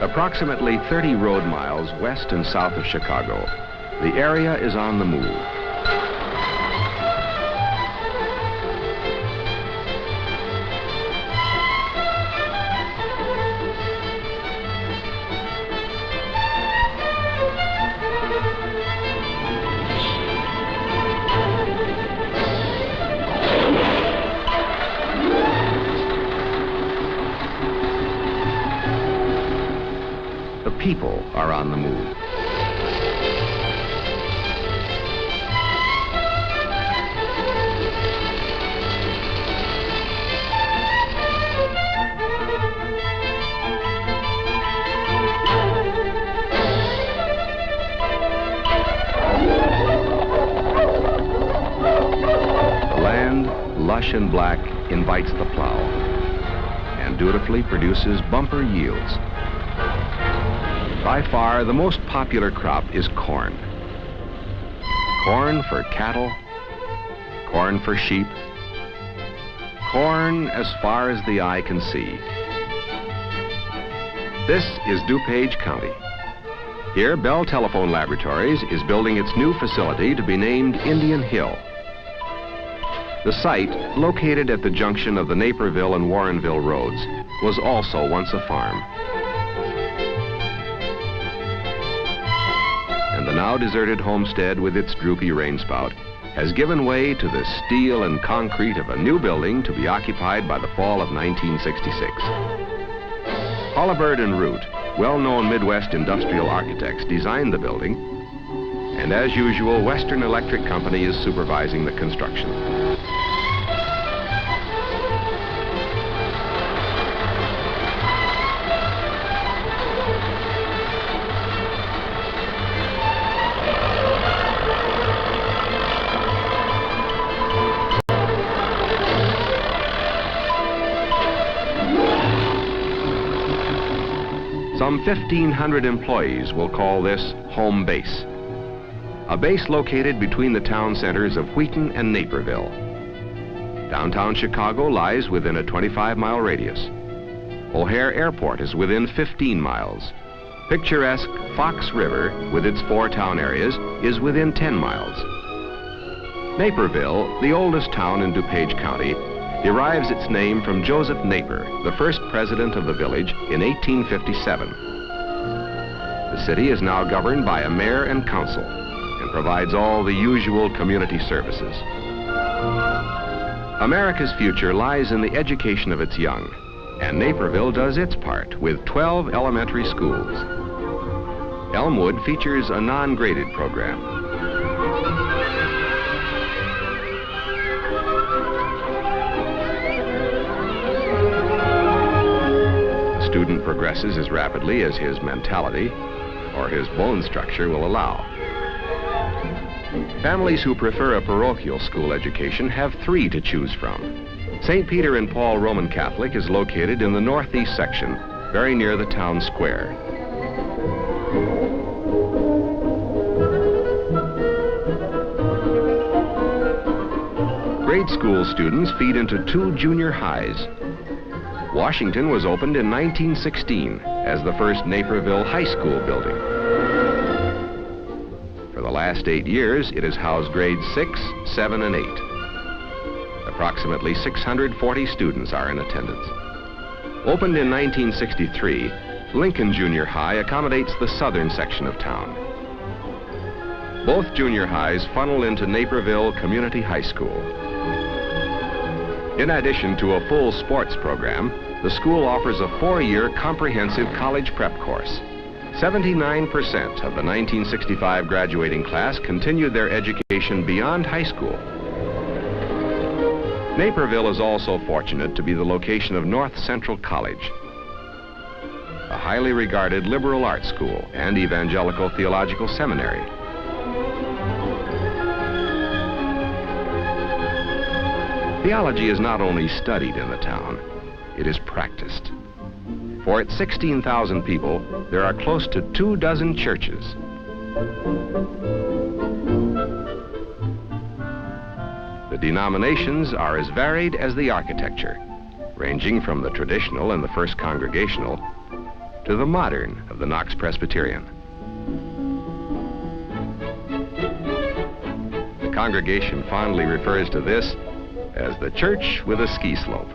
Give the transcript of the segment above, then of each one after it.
Approximately 30 road miles west and south of Chicago, the area is on the move. The people are on the move. The land, lush and black, invites the plow and dutifully produces bumper yields. By far, the most popular crop is corn. Corn for cattle, corn for sheep, corn as far as the eye can see. This is DuPage County. Here, Bell Telephone Laboratories is building its new facility to be named Indian Hill. The site, located at the junction of the Naperville and Warrenville roads, was also once a farm. The now deserted homestead with its droopy rainspout has given way to the steel and concrete of a new building to be occupied by the fall of 1966. Hollibird and Root, well-known Midwest industrial architects, designed the building, and as usual, Western Electric Company is supervising the construction. Some 1,500 employees will call this home base. A base located between the town centers of Wheaton and Naperville. Downtown Chicago lies within a 25-mile radius. O'Hare Airport is within 15 miles. Picturesque Fox River, with its 4 town areas, is within 10 miles. Naperville, the oldest town in DuPage County, derives its name from Joseph Naper, the first president of the village in 1857. The city is now governed by a mayor and council and provides all the usual community services. America's future lies in the education of its young, and Naperville does its part with 12 elementary schools. Elmwood features a non-graded program. Student progresses as rapidly as his mentality or his bone structure will allow. Families who prefer a parochial school education have 3 to choose from. St. Peter and Paul Roman Catholic is located in the northeast section, very near the town square. Grade school students feed into 2 junior highs. Washington was opened in 1916 as the first Naperville High School building. For the last 8 years, it has housed grades 6, 7, and 8. Approximately 640 students are in attendance. Opened in 1963, Lincoln Junior High accommodates the southern section of town. Both junior highs funnel into Naperville Community High School. In addition to a full sports program, the school offers a 4-year comprehensive college prep course. 79% of the 1965 graduating class continued their education beyond high school. Naperville is also fortunate to be the location of North Central College, a highly regarded liberal arts school and evangelical theological seminary. Theology is not only studied in the town, it is practiced. For its 16,000 people, there are close to 24 churches. The denominations are as varied as the architecture, ranging from the traditional and the First Congregational to the modern of the Knox Presbyterian. The congregation fondly refers to this as the church with a ski slope.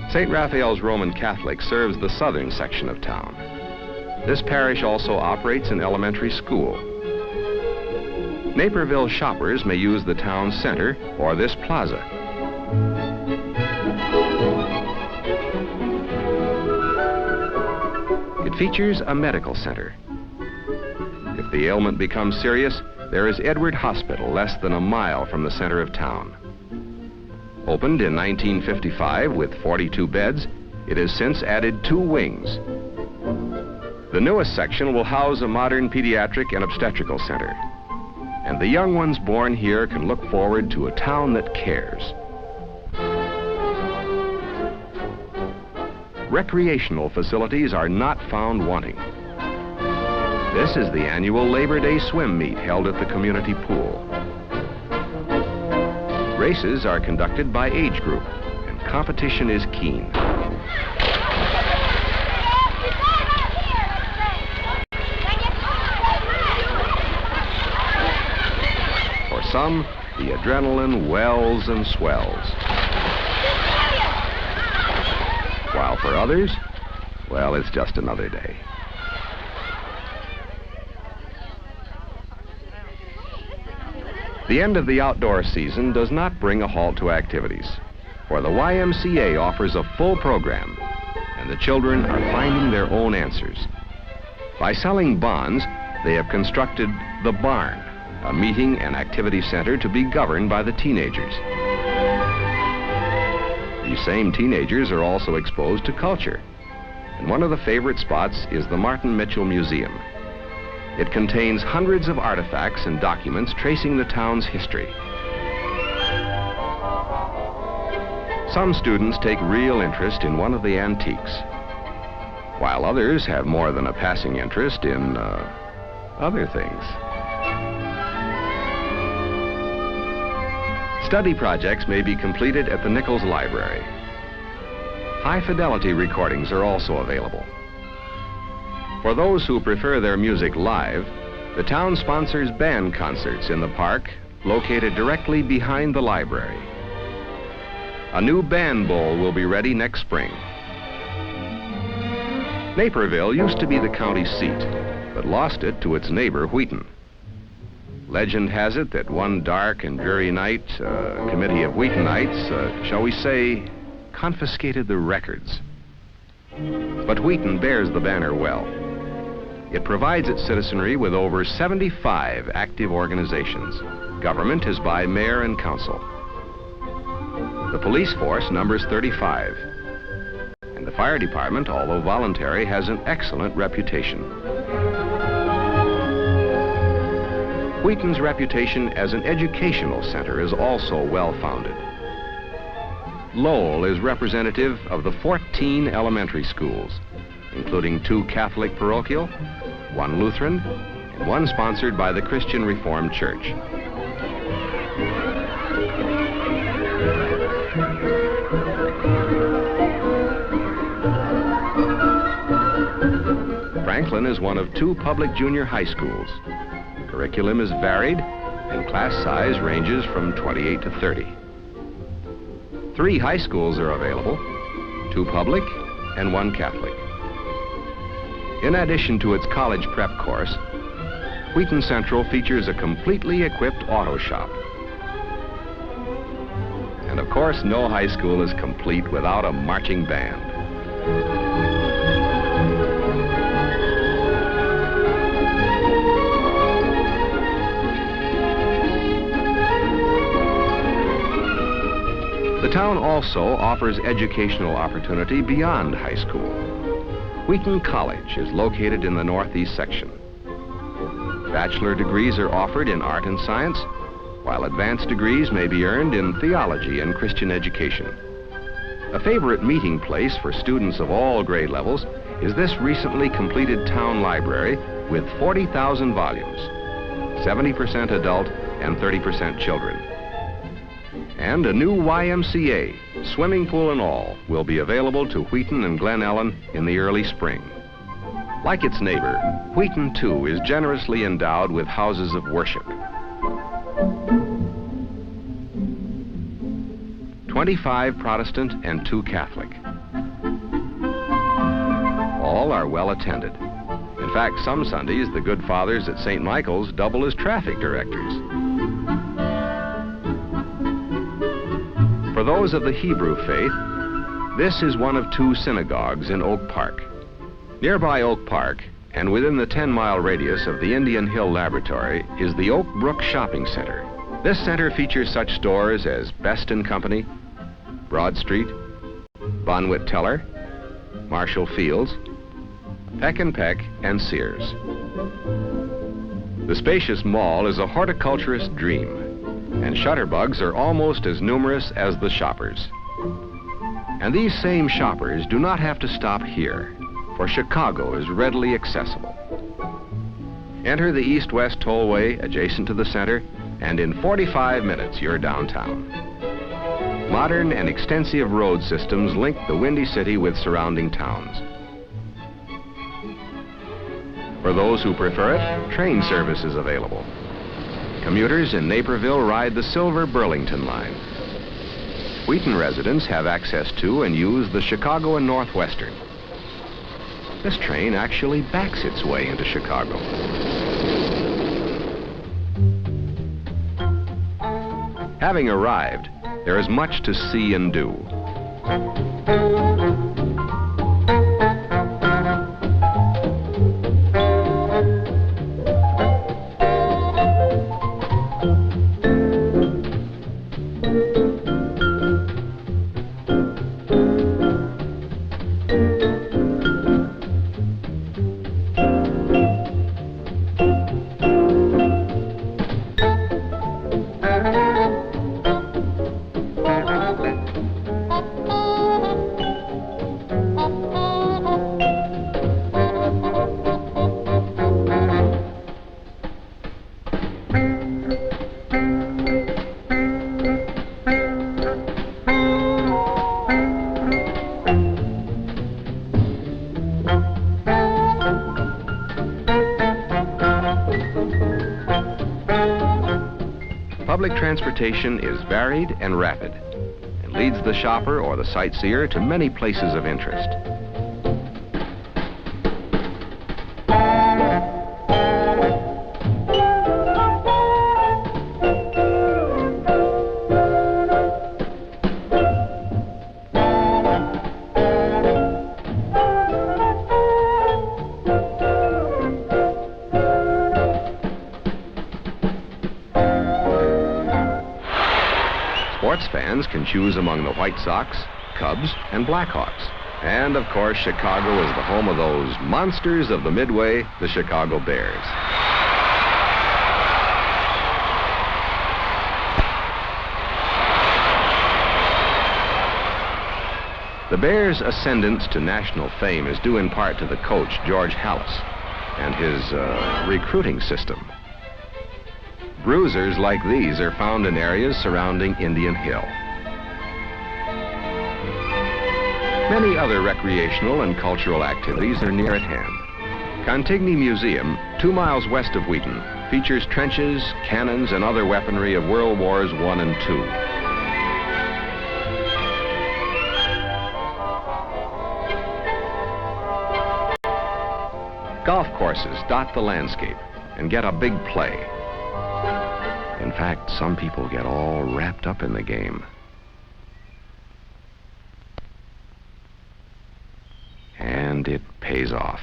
St. Raphael's Roman Catholic serves the southern section of town. This parish also operates an elementary school. Naperville shoppers may use the town center or this plaza. It features a medical center. If the ailment becomes serious, there is Edward Hospital less than a mile from the center of town. Opened in 1955 with 42 beds, it has since added 2 wings. The newest section will house a modern pediatric and obstetrical center. And the young ones born here can look forward to a town that cares. Recreational facilities are not found wanting. This is the annual Labor Day swim meet held at the community pool. Races are conducted by age group, and competition is keen. For some, the adrenaline wells and swells. While for others, well, it's just another day. The end of the outdoor season does not bring a halt to activities, for the YMCA offers a full program, and the children are finding their own answers. By selling bonds, they have constructed the Barn, a meeting and activity center to be governed by the teenagers. These same teenagers are also exposed to culture, and one of the favorite spots is the Martin Mitchell Museum. It contains hundreds of artifacts and documents tracing the town's history. Some students take real interest in one of the antiques, while others have more than a passing interest in other things. Study projects may be completed at the Nichols Library. High-fidelity recordings are also available. For those who prefer their music live, the town sponsors band concerts in the park located directly behind the library. A new band bowl will be ready next spring. Naperville used to be the county seat, but lost it to its neighbor, Wheaton. Legend has it that one dark and dreary night, a committee of Wheatonites, shall we say, confiscated the records. But Wheaton bears the banner well. It provides its citizenry with over 75 active organizations. Government is by mayor and council. The police force numbers 35. And the fire department, although voluntary, has an excellent reputation. Wheaton's reputation as an educational center is also well-founded. Lowell is representative of the 14 elementary schools, including 2 Catholic parochial, 1 Lutheran, and 1 sponsored by the Christian Reformed Church. Franklin is one of 2 public junior high schools. Curriculum is varied, and class size ranges from 28 to 30. 3 high schools are available, 2 public and 1 Catholic. In addition to its college prep course, Wheaton Central features a completely equipped auto shop. And of course, no high school is complete without a marching band. The town also offers educational opportunity beyond high school. Wheaton College is located in the northeast section. Bachelor degrees are offered in art and science, while advanced degrees may be earned in theology and Christian education. A favorite meeting place for students of all grade levels is this recently completed town library with 40,000 volumes, 70% adult and 30% children. And a new YMCA, swimming pool and all, will be available to Wheaton and Glen Ellen in the early spring. Like its neighbor, Wheaton, too, is generously endowed with houses of worship. 25 Protestant and 2 Catholic. All are well attended. In fact, some Sundays, the good fathers at St. Michael's double as traffic directors. For those of the Hebrew faith, this is one of 2 synagogues in Oak Park. Nearby Oak Park, and within the 10-mile radius of the Indian Hill Laboratory, is the Oak Brook Shopping Center. This center features such stores as Best & Company, Broad Street, Bonwit Teller, Marshall Fields, Peck & Peck, and Sears. The spacious mall is a horticulturist's dream, and shutterbugs are almost as numerous as the shoppers. And these same shoppers do not have to stop here, for Chicago is readily accessible. Enter the east-west tollway adjacent to the center, and in 45 minutes you're downtown. Modern and extensive road systems link the Windy City with surrounding towns. For those who prefer it, train service is available. Commuters in Naperville ride the Silver Burlington line. Wheaton residents have access to and use the Chicago and Northwestern. This train actually backs its way into Chicago. Having arrived, there is much to see and do. Public transportation is varied and rapid and leads the shopper or the sightseer to many places of interest. Sports fans can choose among the White Sox, Cubs, and Blackhawks. And, of course, Chicago is the home of those monsters of the Midway, the Chicago Bears. The Bears' ascendance to national fame is due in part to the coach, George Halas, and his recruiting system. Bruisers like these are found in areas surrounding Indian Hill. Many other recreational and cultural activities are near at hand. Cantigny Museum, 2 miles west of Wheaton, features trenches, cannons, and other weaponry of World Wars I and II. Golf courses dot the landscape and get a big play. In fact, some people get all wrapped up in the game. And it pays off.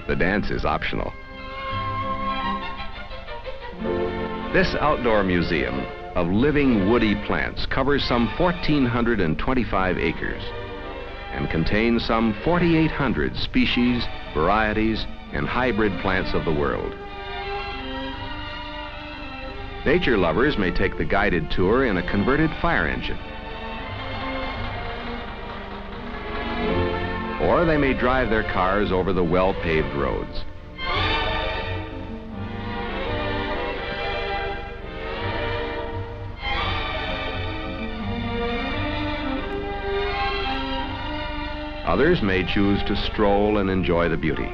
The dance is optional. This outdoor museum of living woody plants covers some 1,425 acres and contains some 4,800 species, varieties, and hybrid plants of the world. Nature lovers may take the guided tour in a converted fire engine. Or they may drive their cars over the well-paved roads. Others may choose to stroll and enjoy the beauty.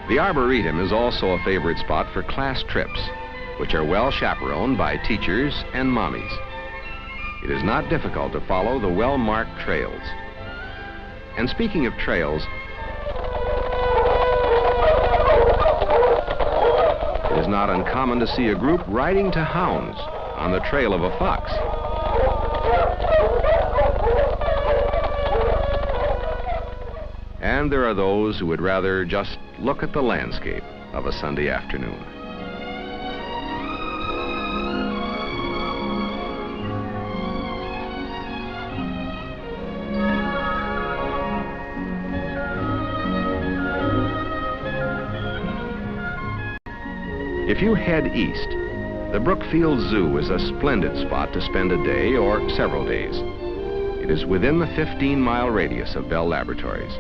The Arboretum is also a favorite spot for class trips, which are well chaperoned by teachers and mommies. It is not difficult to follow the well-marked trails. And speaking of trails, it is not uncommon to see a group riding to hounds on the trail of a fox. And there are those who would rather just look at the landscape of a Sunday afternoon. If you head east, the Brookfield Zoo is a splendid spot to spend a day or several days. It is within the 15-mile radius of Bell Laboratories.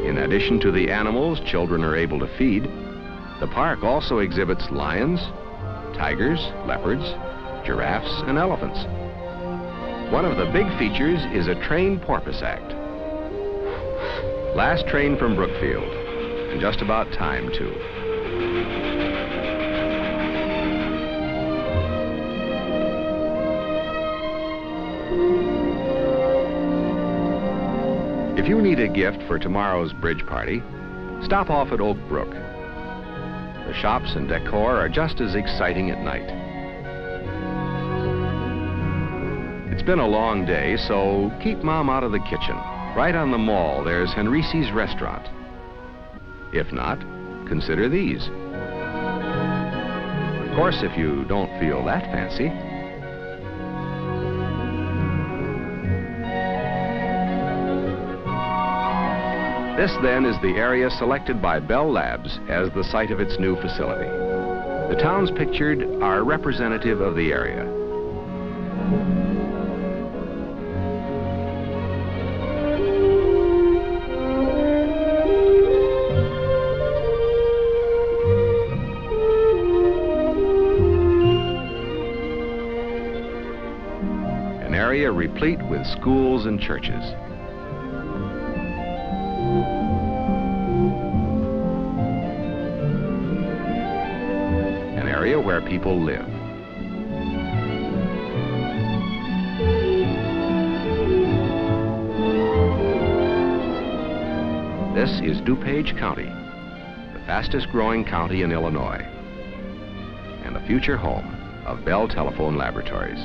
In addition to the animals children are able to feed, the park also exhibits lions, tigers, leopards, giraffes, and elephants. One of the big features is a trained porpoise act. Last train from Brookfield, and just about time, too. If you need a gift for tomorrow's bridge party, stop off at Oak Brook. The shops and decor are just as exciting at night. It's been a long day, so keep Mom out of the kitchen. Right on the mall, there's Henrici's Restaurant. If not, consider these. Of course, if you don't feel that fancy, this, then, is the area selected by Bell Labs as the site of its new facility. The towns pictured are representative of the area. An area replete with schools and churches. Where people live. This is DuPage County, the fastest growing county in Illinois, and the future home of Bell Telephone Laboratories.